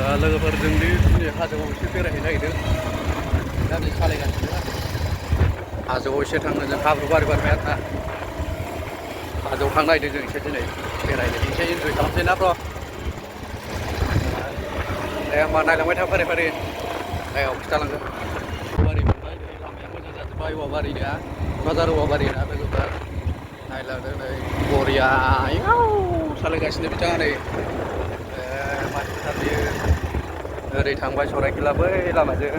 लोगोफोरजों दिनै हाजोआव एसे बेरायहैनो नागिरदों दा नै सालायगासिनो हाजोआव एसे थांनो जों हाब्रु बारि बारबाय आरोना हाजोआव थांनो नागिरदों जों एसे दिनै बेरायनो एसे इन्जय खालामसै ना ब्र' दे होमबा नायलांबाय था फारि फारि जायगायाव खिथालांगोन बारि मोनबाय नै लामाया मोजां जाजोब्बाय औवाबारिनिया क'क्राझार औवाबारिना लोगोफोर नायलांदों नै बरिया आयौ सालायगासिनो बिथाङा नै मानसिफोर बियो ओरै थांबाय सराइखेला बै लामाजों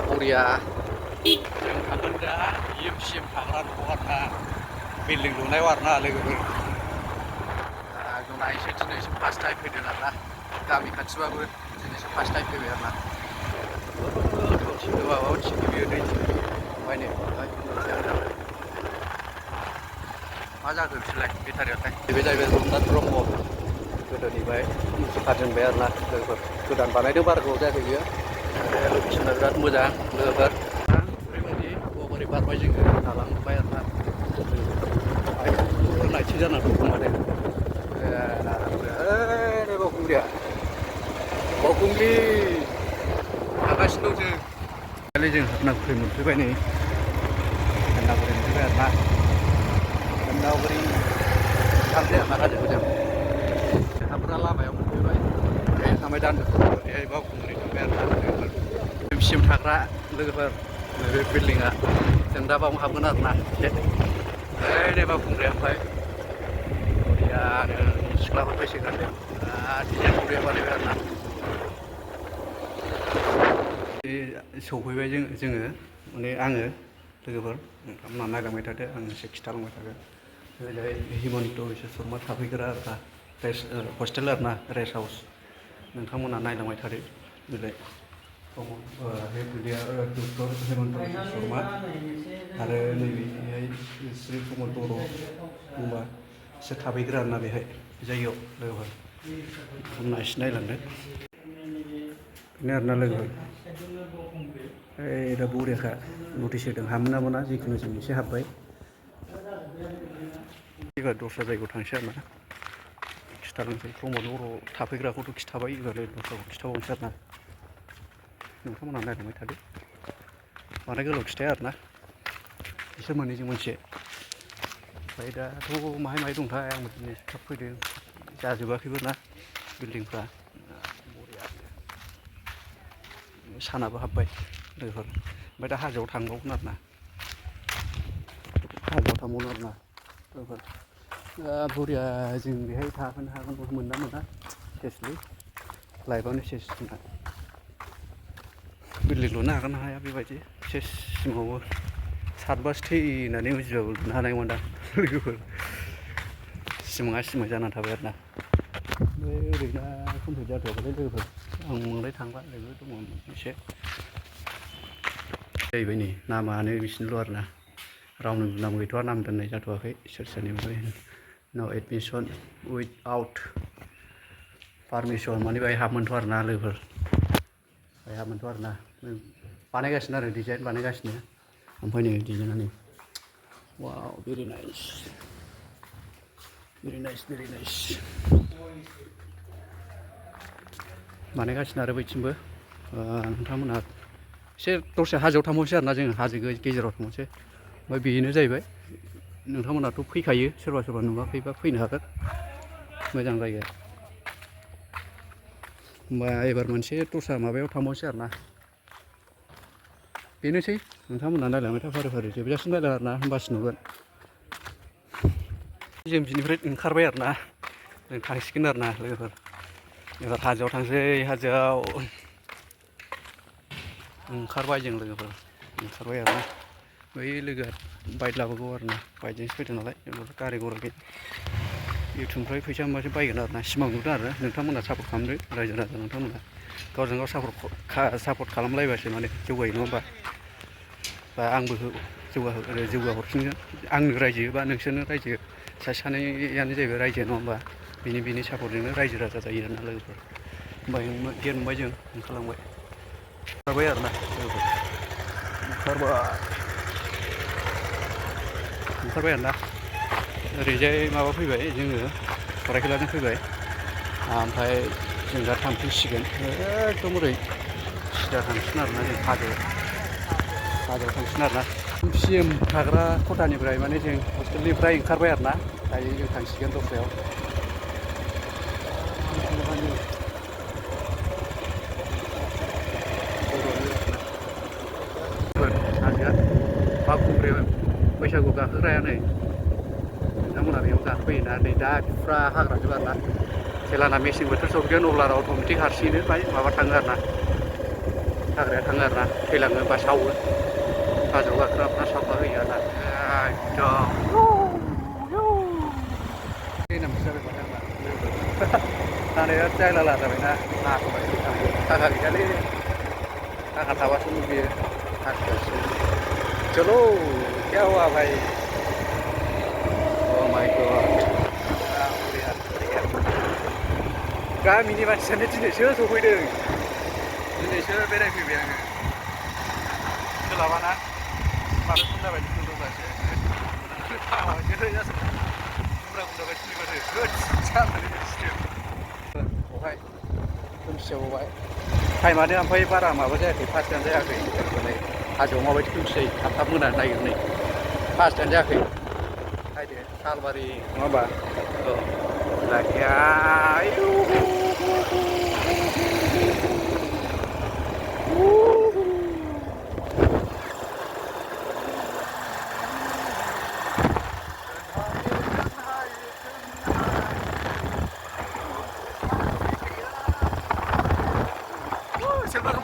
बरिया जों थांगोन दा इएमसिएम थाग्रा न'आव आरोना बिल्डिं लुनायाव आरोना लोगोफोर जोंना एसे दिनैसो फार्स्ट टाइम फैदों आरोना गामि खाथिबाबो दिनैसो फार्स्ट टाइम फैबाय आरोना माबा थिखि बियो दै थिखि ओमफ्राय नै मा जाखो बिसोरलाय बेटारियालाय बे जाहैबाय रुपनाथ ब्रह्म गोदोनिफ्राय खारजेनबाय आरोना लोगोफोर गोदान बानायदों बारा गोबाव जायाखै बियो लकेसना बिराद मोजां लोगोफोर ओरैबायदि औवाबारि बारबाय जोङो दालांबाय आरोना नायथिं जाना दं माने बावखुंग्रिया बावखुंग्रि थांगासिनो दं जों खालि जों हाबनागुरि मोनफैबाय नै हाबनागुरि मोनफैबाय आरोना हाबनागुरि थांसै आरोना हाजोखौ जों हाबग्रा लामायाव मोनफैबाय ओरै थांबाय दानजोब ओरैहाय बावखुंग्रि थांबाय आरोना सिम थाग्रा लोगोफोर बे बिल्डिंआ जों दा बावनो हाबगोन आरोना एसे नै बावखुंग्रिया ओमफ्राय बरियानो सिख्लाफोर फैसोगारदों डिजाइन बरिया बानायबाय आरोना सौफैबाय जोङो माने आङो लोगोफोर नोंथांमोनहा नायलांबाय थादो आं एसे खिथालांबाय थागोन ओरैजाय हिमन्त बिश्व शर्मा थाफैग्रा आरोना हस्टेल आरोना रेस्ट हाउस नोंथांमोनहा नायलांबाय थादो ओरैजाय डक्टर हिमन्त बिश्व शर्मा आरो नैबेहाय श्री प्रमद बर' बुंबा एसे थाफैग्रा आरोना बेहाय बे जायगायाव लोगोफोर नोंथांमोनहा एसे नायलांदो बेनो आरोना लोगोफोर दा बरियाखा नटिस होदों हामोन ना मोना जिखुनु जों एसे हाबबाय एबार दस्रा जायगायाव थांसै आरोना खिथालांसै प्रमद बर' थाफैग्राखौथ' खिथाबाय एबार दस्राखौ खिथाबावनोसै आरोना नोंथांमोनहा नायलांबाय थादो बांद्राय गोलाव खिथाया आरोना बिसोर मोननैजों मोनसे ओमफ्राय दाथ' माहाय माहाय दंथाय आंबो दिनै थाब फैदों जाजोबाखैबो ना बिल्डिंफ्रा सानाबो हाबबाय लोगोफोर ओमफ्राय दा हाजोआव थांबावगोन आरोना लोगोफोर बरिया जों बेहाय थाहोनो हागोन मोनना मोना सेसलि लाइफआनो सेस जोंना बिल्डिं लुनो हागोन ना हाया बेबायदि सेस सिमावबो सातबासो थैनानै उजिबाबो लुनो हानाय नङा दां लोगोफोर सिमाङा सिमां जानानै थाबाय आरोना ओमफ्राय ओरैनो कमप्लिट जाथ'वाखैलै लोगोफोर आं बांद्राय थांबा ओरैबो दंमोन एसे जाहैबाय नै नामानो बिसिनिल' आरोना रावनिबो नाम गैथ'वा नाम दोननाय जाथ'वाखै सोर सोरनिफ्राय नाव एडमिसन उइदाउट पारमिसन माने बेहाय हाबमोनथ' आरोना लोगोफोर बेहाय हाबमोनथ' आरोना बानायगासिनो आरो डिजाइन बानायगासिनो ओमफ्राय नै डिजाइना नै वाव भेरि नाइस बानायगासिनो आरो बैथिंबो नोंथांमोनहा एसे दसे हाजोआव थांबावनोसै आरोना जोङो हाजो गेजेराव थांबावनोसै ओमफ्राय बेनो जाहैबाय नोंथांमोनहाथ' फैखायो सोरबा सोरबा नुवाखैबा फैनो हागोन मोजां जायगा होमबा एबार मोनसे दस्रा माबायाव थांबावनोसै आरोना बेनोसै नोंथांमोनहा नायलांबाय था फारि फारि जोबजासिम नायलां आरोना होमबासो नुगोन जों बिनिफ्राय ओंखारबाय आरोना जों थांसिगोन आरोना लोगोफोर एबार हाजोआव थांसै हाजोआव ओंखारबाय जों लोगोफोर ओंखारबाय आरोना बै लोगोआ बाइक लाबोगौ आरोना बाइकजोंसो फैदों नालाय गारि गरा गैया इउटुबनिफ्राय फैसा मोनबासो बायगोन आरोना सिमां नुदों आरो नोंथांमोनहा सापर्ट खालामदो रायजो राजा नोंथांमोनहा गावजों गाव सापर्ट खालामलायबासो माने जौगायो नङा होमबा बा आंबो जौगाहरफिनगोन आंनो रायजो बा नोंसोरनो रायजो सानैयानो जाहैबाय रायजो नङा होमबा बिनि सापर्टजोंनो रायजो राजा जायो आरोना लोगोफोर ओमफ्राय गेट मोनबाय जों ओंखारलांबाय आरोना लोगोफोर ओंखारबाय आरोना ओरैजाय माबा फैबाय जोङो सराइखेलाजों फैबाय ओमफ्राय जों दा थांफिनसिगोन एकदम ओरै सिदा थांसिगोन आरोना जों हाजोआव थांसिगोन आरोना सिएम थाग्रा खथानिफ्राय माने जों हस्टेलनिफ्राय ओंखारबाय आरोना दायो जों थांसिगोन दस्रायाव हाजोआ बावखुंग्रि बैसागु गाखोग्राया नै नोंथांमोना बेयाव गाखोफैयोना नै दा फुरा हाग्राजोब आरोना जेलाना मेसें बोथोर सफैगोन अब्ला अट'मेटिक हारसिङैनो माबा थाङो आरोना हाग्राया थाङो आरोना थैलाङो बा सावो हाजोआव गाखोग्राफ्रा सावना होयो आरोना एकदम थानाया जायला जाबायना नाथ'बाय थाखा गैयालै थाखा थाबासो लुबैयो हाजोआवसो चलो क्या हुआ भाई oh my god गामिनि मानसियानो दिनैसो सफैदों दिनैसो बेरायफैबाय आङो सोलाबाना मानो खुन्दा बायदि खुन्दुंगासो थावाखै जासो खुमब्रा बायदि माथो गोजा होननानै बहाय खोमसियाव बहाय टाइमानो ओमफ्राय बारा माबा जायाखै फासटानो जायाखै नै हाजोआव माबायदि खोमसि जायो थाब थाब मोनानो नागिरो नै फासटानो जायाखै नायदो सालबारि नङा होमबा औ लाखिया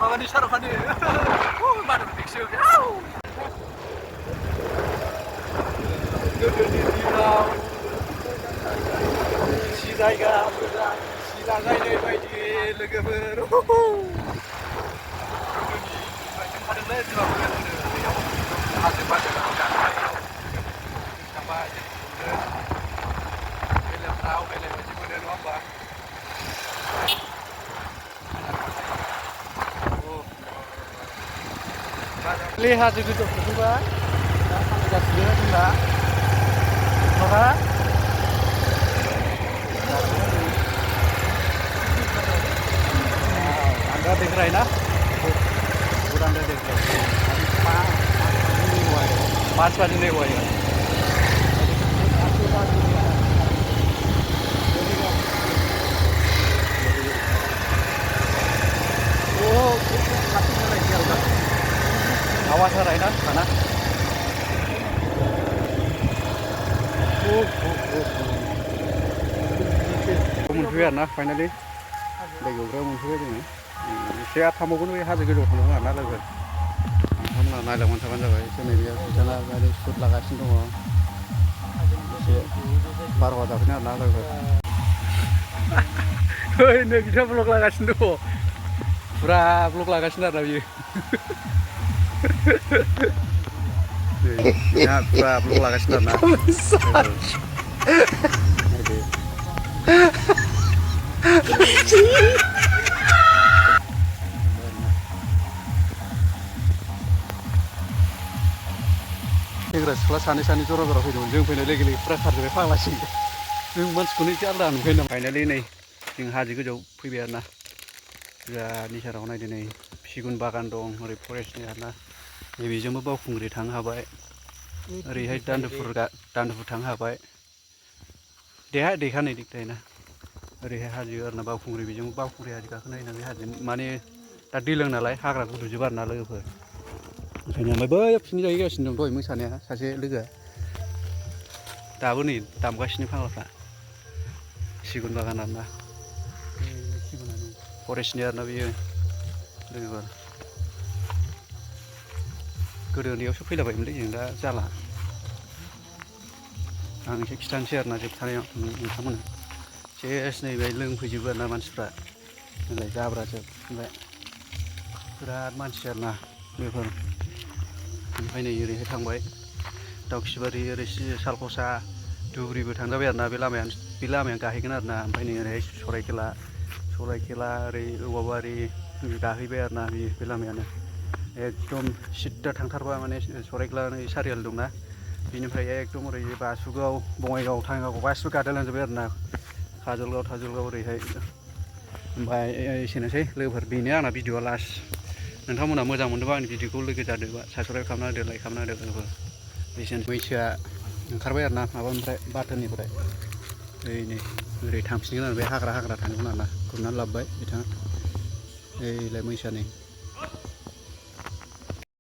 माबानि सारफानि मादर दिगसो गोदोनि दिनाव सि जायगा मोजां सि लागायनाय बायदि लोगोफोर गोदोनि थांफादोंलै जोंनाव हाजो बाजाराव गाखोनायाव थांबाय बेलेगफ्राव बेलेग बायदि मोनो नङा होमबा ले हाजो गोजौ सफैबाय दा थांगासिनो जोंना माबा anda देख रहा है ना पूरा anda देख रहा है 5 बजे नहीं हुआ है आवाज आ रहा है ना खाना मोनफैबाय आरोना फाइनालि दै गौग्रायाव मोनफैबाय जोङो एसे थांबावगोन बे हाजो गोजौआव थांबावगोन आरोना लोगो नोंथांमोना नायलांबाय थाबानो जाबाय एसे नैबेयाव बिथाङा माने सुट लागासिनो दङ एसे बारहावा जाफैनो आरोना लोगो नै बिथाङा ब्लग लागासिनो दङ फुरा ब्लग लागासिनो आरोना बियो बिहा फुरा ब्लग लागासिनो आरोना सेंग्रा सिख्ला सानै जरा जरा फैदोंमोन जों फैनाय लोगो लोगो फुरा खारजोब्बाय फाग्लासि जों मानसिखौनो एसे आलादा नुफैदों फाइनालि नै जों हाजो गोजौआव फैबाय आरोना बिराद निसाराव नायदो नै सिगुन बागान दं ओरै फरेस्टनि आरोना नैबेजोंबो बावखुंग्रि थांनो हाबाय ओरैहाय दान्दुफुर थांनो हाबाय देखा नै दिगदायना ओरैहाय हाजो आरोना बावखुंग्रि बेजोंबो बावखुंग्रि हाजो गाखोनो हायो ना बे हाजो माने दा दैज्लां नालाय हाग्रा गुदुजोब आरोना लोगोफोर ओंखायनो ओमफ्राय बै पिकनिक जाहैगासिनो दं दहाय मोसानाया सासे लोगोआ दाबो नै दामगासिनो फाग्लाफ्रा सिगुन बागान आरोना फरेस्टनि आरोना बियो लोगोफोर गोदो उन्दैयावसो फैलाबायोमोनलै जों दा जाला आं एसे खिथानोसै आरोना जोबथानायाव नोंथांमोननो सेस नैबे लोंफैजोबो आरोना मानसिफ्रा नैलाय जाब्राजोब ओमफ्राय बिराद मानसि आरोना बेफोर ओमफ्राय नै ओरैहाय थांबाय दाउखिबारि ओरै सालखसा धुब्रिबो थांजाबाय आरोना बे लामाया गाहैगोन आरोना ओमफ्राय नै ओरैहाय सरायखेला ओरै औवाबारि गाहैबाय आरोना बे लामायानो एकदम सिद्दा थांथारबा माने सरायखेला सारियालि दंना बिनिफ्राय एकदम ओरै बासुगाव बङाइगाव टांगाइगाव गासिबो गाद्लायलांजोब्बाय आरोना काजलगाव थाजलगाव ओरैहाय ओमफ्राय एसेनोसै लोगोफोर, बेनो आंना भिडिअआ लास्ट। नोंथांमोना मोजां मोनदोंबा आंनि भिडिअखौ लोगो जादोंबा साबसक्राइब खालामना होदो, लाइक खालामना होदो लोगोफोर। एसेनोसै। मैसोआ ओंखारबाय आरो ना माबानिफ्राय बाथोननिफ्राय नै ओरै थांफिनगोन आरो बे हाग्रा थांगोन आरो ना, गुरनानै लाबोबाय बिथाङा। ओइलाय मैसोआ नै